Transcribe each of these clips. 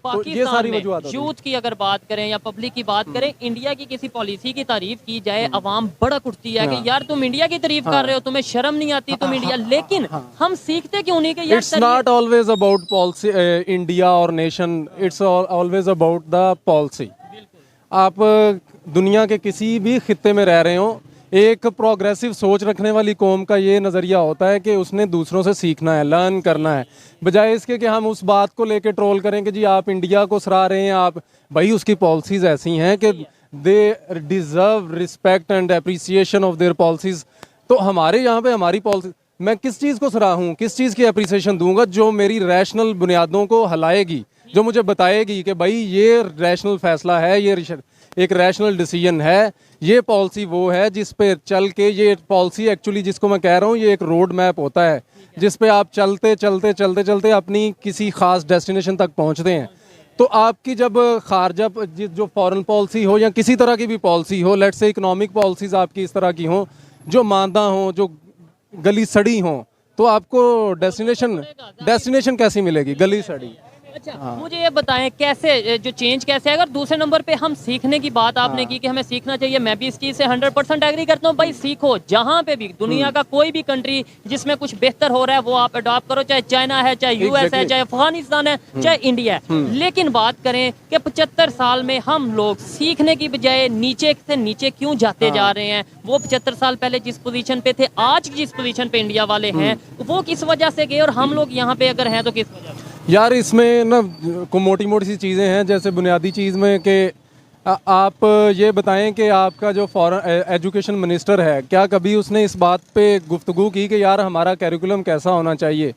तो ये सारी वजूहत होती हैं। यूथ की अगर बात करें या पब्लिक की बात करें, इंडिया की किसी पॉलिसी की तारीफ की जाए, अवाम बड़क उठती है कि यार तुम इंडिया की तारीफ कर रहे हो, तुम्हें शर्म नहीं आती, तुम इंडिया, लेकिन हम सीखते क्यों नहीं कि यार it's not always about policy, India और nation, it's always about the policy. आप दुनिया के किसी भी खित्ते में रह रहे हो, एक प्रोग्रेसिव सोच रखने वाली कौम का ये नज़रिया होता है कि उसने दूसरों से सीखना है, लर्न करना है, बजाय इसके कि हम उस बात को लेके ट्रोल करें कि जी आप इंडिया को सराह रहे हैं, आप भाई उसकी पॉलिसीज़ ऐसी हैं कि they deserve respect and appreciation of their policies. तो हमारे यहाँ पे हमारी पॉलिसी, मैं किस चीज़ को सराहूँ, किस चीज़ की अप्रिसिएशन दूंगा जो मेरी रैशनल बुनियादों को हिलाएगी, जो मुझे बताएगी कि भाई ये रैशनल फैसला है, ये एक रैशनल डिसीजन है, ये पॉलिसी वो है जिस पे चल के, ये पॉलिसी एक्चुअली जिसको मैं कह रहा हूँ ये एक रोड मैप होता है जिस पे आप चलते चलते चलते चलते अपनी किसी खास डेस्टिनेशन तक पहुँचते हैं। तो आपकी जब खारजा जो फॉरेन पॉलिसी हो या किसी तरह की भी पॉलिसी हो, लेट्स से इकोनॉमिक पॉलिसीज़ आपकी इस तरह की हों जो मांदा हों, जो गली सड़ी हों, तो आपको डेस्टिनेशन कैसी मिलेगी, गली सड़ी। अच्छा, मुझे ये बताएं कैसे जो चेंज कैसे है। अगर दूसरे नंबर पे हम सीखने की बात आपने की कि हमें सीखना चाहिए, मैं भी इस चीज़ से 100% एग्री करता हूँ। भाई सीखो, जहाँ पे भी दुनिया का कोई भी कंट्री जिसमें कुछ बेहतर हो रहा है वो आप अडॉप्ट करो, चाहे चाइना है, चाहे यूएस है, चाहे अफगानिस्तान है, चाहे इंडिया है। लेकिन बात करें कि 75 साल में हम लोग सीखने की बजाय नीचे से नीचे क्यों जाते जा रहे हैं। वो 75 साल पहले जिस पोजीशन पे थे, आज जिस पोजीशन पे इंडिया वाले हैं, वो किस वजह से गए और हम लोग यहाँ पे अगर हैं तो किस वजह से? यार इसमें ना को मोटी मोटी सी चीज़ें हैं, जैसे बुनियादी चीज़ में कि आप ये बताएं कि आपका जो फॉरेन एजुकेशन मिनिस्टर है, क्या कभी उसने इस बात पे गुफ्तगू की कि यार हमारा कैरिकुलम कैसा होना चाहिए,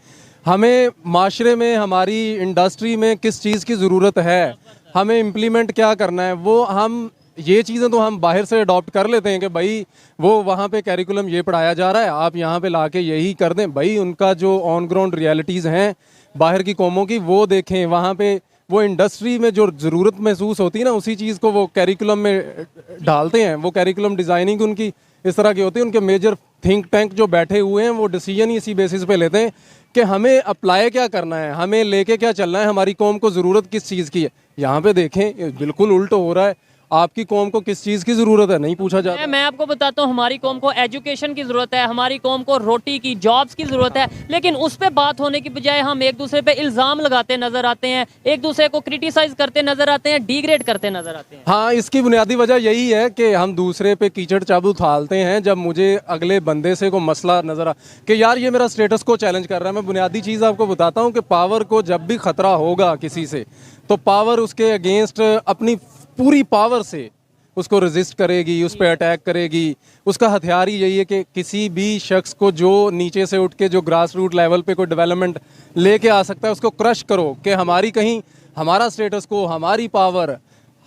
हमें माशरे में, हमारी इंडस्ट्री में किस चीज़ की ज़रूरत है, हमें इम्प्लीमेंट क्या करना है। वो हम ये चीज़ें तो हम बाहर से अडॉप्ट कर लेते हैं कि भाई वो वहाँ पे कैरिकुलम ये पढ़ाया जा रहा है, आप यहाँ पे लाके यही कर दें। भाई उनका जो ऑन ग्राउंड रियलिटीज़ हैं बाहर की कौमों की, वो देखें, वहाँ पे वो इंडस्ट्री में जो ज़रूरत महसूस होती है ना, उसी चीज़ को वो कैरिकुलम में डालते हैं। वो कैरिकुलम डिज़ाइनिंग उनकी इस तरह की होती है, उनके मेजर थिंक टैंक जो बैठे हुए हैं वो डिसीजन ही इसी बेसिस पे लेते हैं कि हमें अप्लाई क्या करना है, हमें लेके क्या चलना है, हमारी कौम को ज़रूरत किस चीज़ की है। यहाँ पे देखें बिल्कुल उल्ट हो रहा है, आपकी कौम को किस चीज़ की ज़रूरत है नहीं पूछा जाता। मैं आपको बताता हूँ, हमारी कौम को एजुकेशन की ज़रूरत है, हमारी कौम को रोटी की, जॉब्स की ज़रूरत है, लेकिन उस पर बात होने की बजाय हम एक दूसरे पे इल्ज़ाम लगाते नज़र आते हैं, एक दूसरे को क्रिटिसाइज करते नज़र आते हैं, डिग्रेड करते नज़र आते हैं। हाँ, इसकी बुनियादी वजह यही है कि हम दूसरे पे कीचड़ चाबू उछालते हैं जब मुझे अगले बंदे से कोई मसला नज़र आ कि यार ये मेरा स्टेटस को चैलेंज कर रहा है। मैं बुनियादी चीज़ आपको बताता हूँ कि पावर को जब भी ख़तरा होगा किसी से, तो पावर उसके अगेंस्ट अपनी पूरी पावर से उसको रेजिस्ट करेगी, उस पर अटैक करेगी। उसका हथियार ही यही है कि किसी भी शख्स को जो नीचे से उठ के जो ग्रास रूट लेवल पे कोई डेवलपमेंट लेके आ सकता है उसको क्रश करो, कि हमारी कहीं हमारा स्टेटस को, हमारी पावर,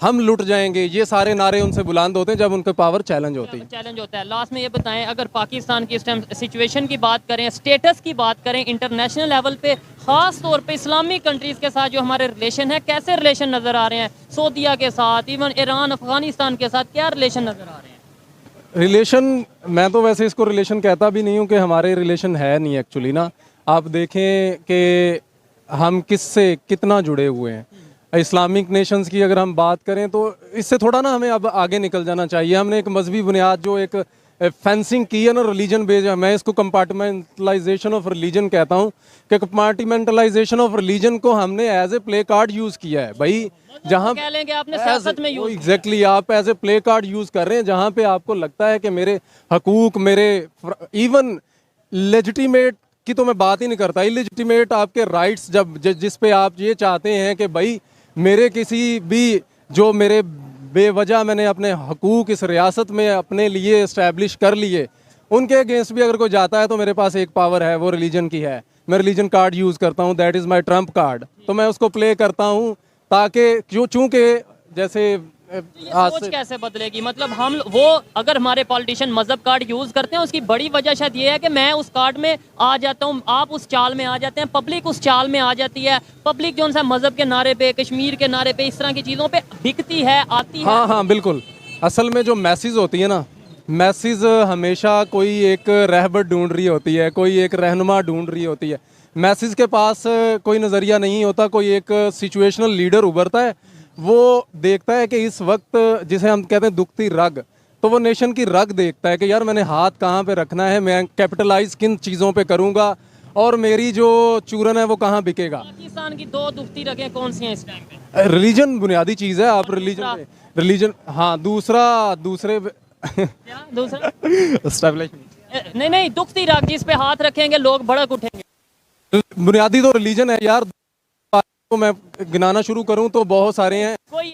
हम लुट जाएंगे। ये सारे नारे उनसे बुलंद होते हैं जब उनके पावर चैलेंज होती है। चैलेंज होता है। लास्ट में ये बताएं, अगर पाकिस्तान की इस टाइम सिचुएशन की बात करें, स्टेटस की बात करें, इंटरनेशनल लेवल पे खास तौर पे इस्लामिक कंट्रीज के साथ जो हमारे रिलेशन है, कैसे रिलेशन नज़र आ रहे हैं? सऊदीया के साथ, इवन ईरान, अफगानिस्तान के साथ क्या रिलेशन नज़र आ रहे हैं? रिलेशन, मैं तो वैसे इसको रिलेशन कहता भी नहीं हूँ कि हमारे रिलेशन है नहीं एक्चुअली ना। आप देखें कि हम किससे कितना जुड़े हुए हैं। इस्लामिक नेशंस की अगर हम बात करें तो इससे थोड़ा ना हमें अब आगे निकल जाना चाहिए। हमने एक मजहबी बुनियाद जो एक फेंसिंग की है ना, रिलीजन बेस्ड, मैं इसको कंपार्टमेंटलाइजेशन ऑफ रिलीजन कहता हूँ कि कंपार्टमेंटलाइजेशन ऑफ रिलीजन को हमने as a play card use किया है। भाई जहाँ कह लेंगे आपने सियासत में यूज, एग्जैक्टली आप as a play card use कर रहे हैं, जहाँ पे आपको लगता है कि मेरे हकूक, मेरे इवन लेजिटिमेट की तो मैं बात ही नहीं करता, इलेजिटिमेट आपके राइट्स जब जिस पे आप ये चाहते हैं कि भाई मेरे किसी भी जो मेरे बेवजह मैंने अपने हकूक इस रियासत में अपने लिए इस्टेब्लिश कर लिए, उनके अगेंस्ट भी अगर कोई जाता है तो मेरे पास एक पावर है, वो रिलीजन की है। मैं रिलीजन कार्ड यूज़ करता हूँ, that is my Trump card. तो मैं उसको प्ले करता हूँ ताकि चूँकि जैसे सोच कैसे बदलेगी? मतलब हम वो अगर हमारे पॉलिटिशियन मजहब कार्ड यूज करते हैं, उसकी बड़ी वजह शायद ये है कि मैं उस कार्ड में आ जाता हूँ, आप उस चाल में आ जाते हैं, पब्लिक उस चाल में आ जाती है। पब्लिक जो सा मजहब के नारे पे, कश्मीर के नारे पे, इस तरह की चीज़ों पे बिकती है, आती है। हाँ हाँ बिल्कुल। असल में जो मैसेज होती है ना, मैसेज हमेशा कोई एक रहबर ढूंढ रही होती है, कोई एक रहनुमा ढूंढ रही होती है। मैसेज के पास कोई नज़रिया नहीं होता, कोई एक सिचुएशनल लीडर उभरता है, वो देखता है कि इस वक्त जिसे हम कहते हैं दुखती रग, तो वो नेशन की रग देखता है कि यार मैंने हाथ कहाँ पे रखना है, मैं कैपिटलाइज किन चीज़ों पे करूँगा और मेरी जो चूरन है वो कहाँ बिकेगा। पाकिस्तान की दो दुखती रगें कौन सी हैं इस टाइम पे? रिलीजन बुनियादी चीज़ है, आप रिलीजन हाँ, दूसरे क्या दूसरा? एस्टेब्लिशमेंट नहीं नहीं, दुखती रग जिस पे हाथ रखेंगे लोग भड़क उठेंगे। बुनियादी तो रिलीजन है यार, तो मैं गिनाना शुरू करूं तो बहुत सारे हैं। कोई